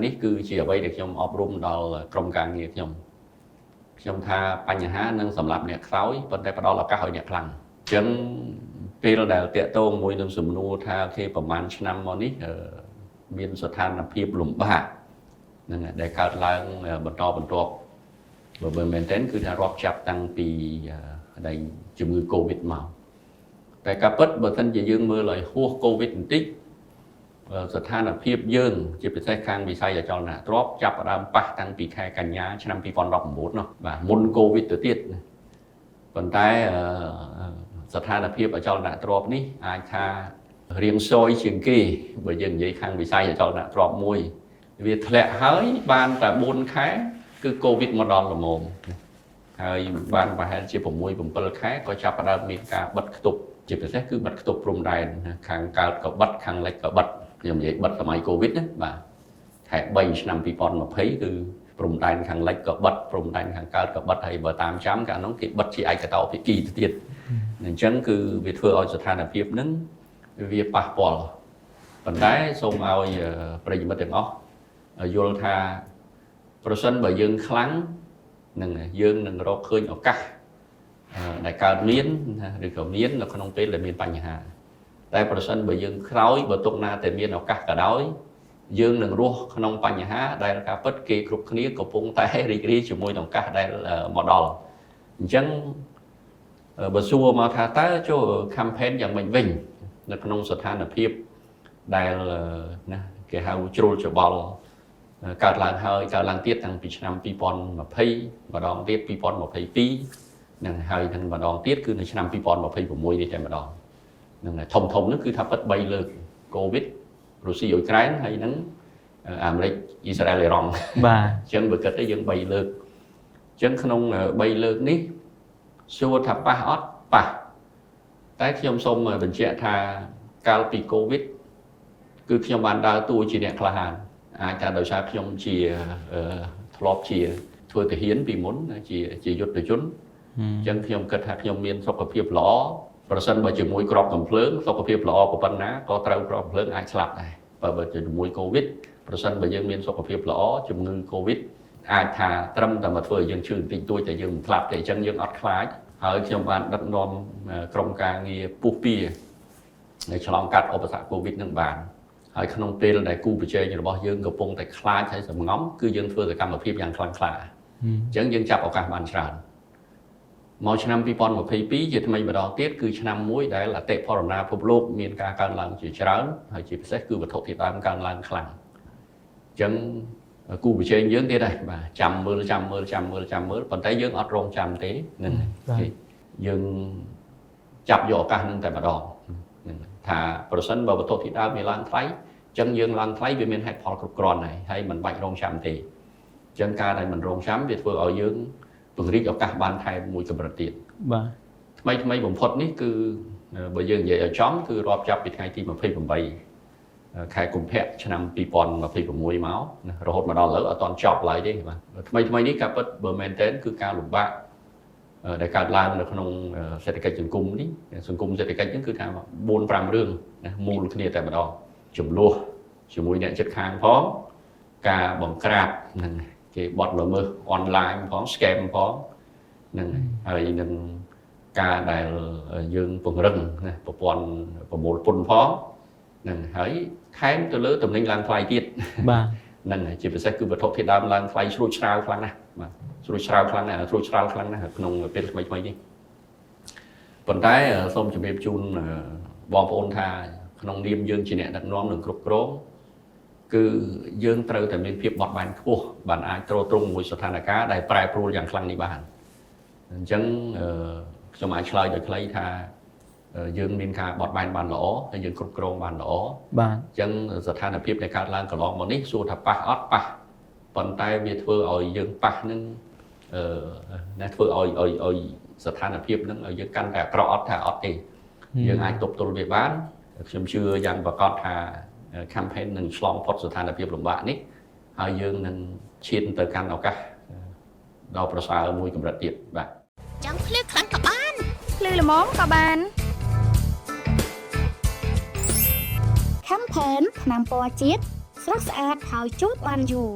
នេះគឺជាអ្វីដែលខ្ញុំអប់រំដល់ក្រុមការងារខ្ញុំថាបញ្ហានឹងសម្រាប់អ្នកខ្សោយប៉ុន្តែផ្ដល់ឱកាសឲ្យអ្នកខ្លាំងអញ្ចឹងពេលដែលតាក់ទងមួយនឹងសំណួរថាគេប្រហែលឆ្នាំមកនេះមានស្ថានភាពលំបាកហ្នឹងដែលកើតឡើងបន្តបន្ទាប់បើមែនទែនគឺថារាប់ចាប់តាំងពីដែលជំងឺ Covid មកតែការពិតបើមិនជាយើងមើលឲ្យហួស Covid បន្តិចស្ថានភាពយើងជាពិសេសខាងវិស័យអចលនទ្រព្យចាប់ផ្ដើមប៉ះតាំងពីខែកញ្ញាឆ្នាំ2019នោះបាទមុនកូវីដទៅទៀតប៉ុន្តែស្ថានភាពអចលនទ្រព្យនេះអាចថារៀងសយជាងគេបើយើងនិយាយខាងវិស័យអចលនទ្រព្យមួយវាធ្លាក់ហើយបានតែ4ខែគឺកូវីដមកដល់ល្មមហើយបានប្រហែលជា6 7ខែក៏ចាប់ផ្ដើមមានការបិទគប់ជាពិសេសគឺបិទគប់ព្រំដែនខាងកើតក៏បិទខាងលិចក៏បិទខ្ញុំនិយាយបិទសម័យកូវីដណាបាទខែ3ឆ្នាំ2020គឺព្រំដែនខាងលិចក៏បិទព្រំដែនខាងកើតក៏បិទហើយបើតាមចាំកាលនោះគេបិទជាឯកតោភាគីទៅទៀតអញ្ចឹងគឺវាធ្វើឲ្យស្ថានភាពហ្នឹងវាប៉ះពាល់ប៉ុន្តែសូមឲ្យប្រិយមិត្តទាំងអស់យល់ថាប្រសិនបើយើងខ្លាំងនឹងយើងនឹងរកឃើញឱកាសដែលកើតមានឬក៏មាននៅក្នុងពេលដែលមានបញ្ហាតែប្រសិនបើយើងក្រោយបើទុកណាតែមានឱកាសក៏ដោយយើងនឹងរស់ក្នុងបញ្ហាដែលការពិតគេគ្រប់គ្នាកំពុងតែរីករាយជាមួយនឹងឱកាសដែលមកដល់អញ្ចឹងបើសួរមកថាតើចូល campaign យ៉ាងម៉េចវិញនៅក្នុងស្ថានភាពដែលណាគេហៅជ្រុលច្បល់កើតឡើងហើយកើតឡើងទៀតតាំងពីឆ្នាំ2020ម្ដងទៀត2022នឹងហើយនឹងម្ដងទៀតគឺនៅឆ្នាំ2026នេះតែម្ដងនឹងធំនោះគឺថាពិត3លើកកូវីដរុស្ស៊ីអ៊ុយក្រែនហើយនឹងអាមេរិកអ៊ីស្រាអែលអ៊ីរ៉ង់បាទអញ្ចឹងបើគិតទៅយើង3លើកអញ្ចឹងក្នុង3លើកនេះសួរថាប៉ះអត់ប៉ះតែខ្ញុំសូមបញ្ជាក់ថាកាលពីកូវីដគឺខ្ញុំបានដើរតួជាអ្នកក្លាហានអាចថាដោយសារខ្ញុំជាធ្លាប់ជាធ្វើទាហានពីមុនជាយុទ្ធជនអញ្ចឹងខ្ញុំគិតថាខ្ញុំមានសុខភាពល្អប្រសិនបើជាមួយក្របកំភ្លើងសុខភាពល្អប៉ុណ្ណាក៏ត្រូវក្របកំភ្លើងអាចស្លាប់ដែរបើជាមួយកូវីដប្រសិនបើយើងមានសុខភាពល្អជំងឺកូវីដអាចថាត្រឹមតែមកធ្វើឲ្យយើងឈឺបន្តិចតួចតែយើងមិនស្លាប់ទេអញ្ចឹងយើងអត់ខ្លាចហើយខ្ញុំបានដឹកនាំក្រុមការងារពុះពៀនៅឆ្លងកាត់ឧបសគ្គកូវីដនឹងបានហើយក្នុងពេលដែលគូប្រជែងរបស់យើងកំពុងតែខ្លាចហើយសម្ងំគឺយើងធ្វើសកម្មភាពយ៉ាងខ្លាំងក្លាអញ្ចឹងយើងចាប់ឱកាសបានច្រើនមកឆ្នាំ2022ជាថ្មីម្ដងទៀតគឺឆ្នាំមួយដែលអតិផរណាពិភពលោកមានការកើនឡើងជាច្រើនហើយជាពិសេសគឺវត្ថុធាតុដើមកើនឡើងខ្លាំងអញ្ចឹងគូប្រជែងយើងទៀតដែរបាទចាំមើលប៉ុន្តែយើងអត់រងចាំទេនឹងយើងចាប់យកឱកាសនឹងតែម្ដងថាប្រសិនបើវត្ថុធាតុដើមមានឡើងថ្លៃអញ្ចឹងយើងឡើងថ្លៃវាមានហេតុផលគ្រប់គ្រាន់ហើយមិនបាច់រងចាំទេអញ្ចឹងការដែលមិនរងចាំវាធ្វើឲ្យយើងពង្រីកឱកាសបានថែមមួយកម្រិតទៀតបាទថ្មីបំផុតនេះគឺបើយើងនិយាយឲ្យចំគឺរាប់ចាប់ពីថ្ងៃទី28ខែកុម្ភៈឆ្នាំ2026មករហូតមកដល់ឥឡូវអត់ទាន់ចប់ឡើយទេបាទថ្មីនេះការពិតបើមែនទែនគឺការលំបាកដែលកើតឡើងនៅក្នុងសេដ្ឋកិច្ចសង្គមនេះសង្គមសេដ្ឋកិច្ចហ្នឹងគឺថា 4-5 រឿងណាមូលគ្នាតែម្ដងចំនួនជាមួយអ្នកជិតខាងផងការបង្ក្រាបហ្នឹងគេបត់ល្មើសអនឡាញផង scam ផងហ្នឹងហើយនឹងការដែលយើងពង្រឹងណាប្រព័ន្ធប្រមូលពន្ធផងហ្នឹងហើយថែមទៅលើតំណែងឡើងថ្លៃទៀតបាទហ្នឹងហើយជាពិសេសគឺវត្ថុធាតុដើមឡើងថ្លៃស្រួចស្រាវខ្លាំងណាស់បាទស្រួចស្រាវខ្លាំងណាស់ក្នុងពេលថ្មីនេះប៉ុន្តែសូមជម្រាបជូនបងប្អូនថាក្នុងនាមយើងជាអ្នកដឹកនាំនិងគ្រប់គ្រងគឺយើងត្រូវតែមានភាពបត់បែនខ្ពស់បានអាចទ្រទ្រង់មួយស្ថានភាពដែលប្រែប្រួលយ៉ាងខ្លាំងនេះបានអញ្ចឹងខ្ញុំអាចឆ្លើយដោយខ្លីថាយើងមានការបត់បែនបានល្អហើយយើងគ្រប់គ្រងបានល្អបាទអញ្ចឹងស្ថានភាពដែលកើតឡើងកន្លងមកនេះសួរថាប៉ះអត់ប៉ះប៉ុន្តែវាធ្វើឲ្យយើងប៉ះនឹងណាធ្វើឲ្យស្ថានភាពហ្នឹងឲ្យយើងកាន់តែអាក្រក់អត់ថាអត់ទេយើងអាចទប់ទល់វាបានខ្ញុំជឿយ៉ាងប្រកបថា campaign នឹងឆ្លងផុតស្ថានភាពលំបាកនេះហើយយើងនឹងឈានទៅកាន់ឱកាសដ៏ប្រសើរមួយកម្រិតទៀតបាទចង់ភ្លឺខ្លាំងក៏បានភ្លឺល្មមក៏បាន campaign ថ្នាំពណ៌ជាតិ ស្រស់ស្អាតហើយជូតបានយូរ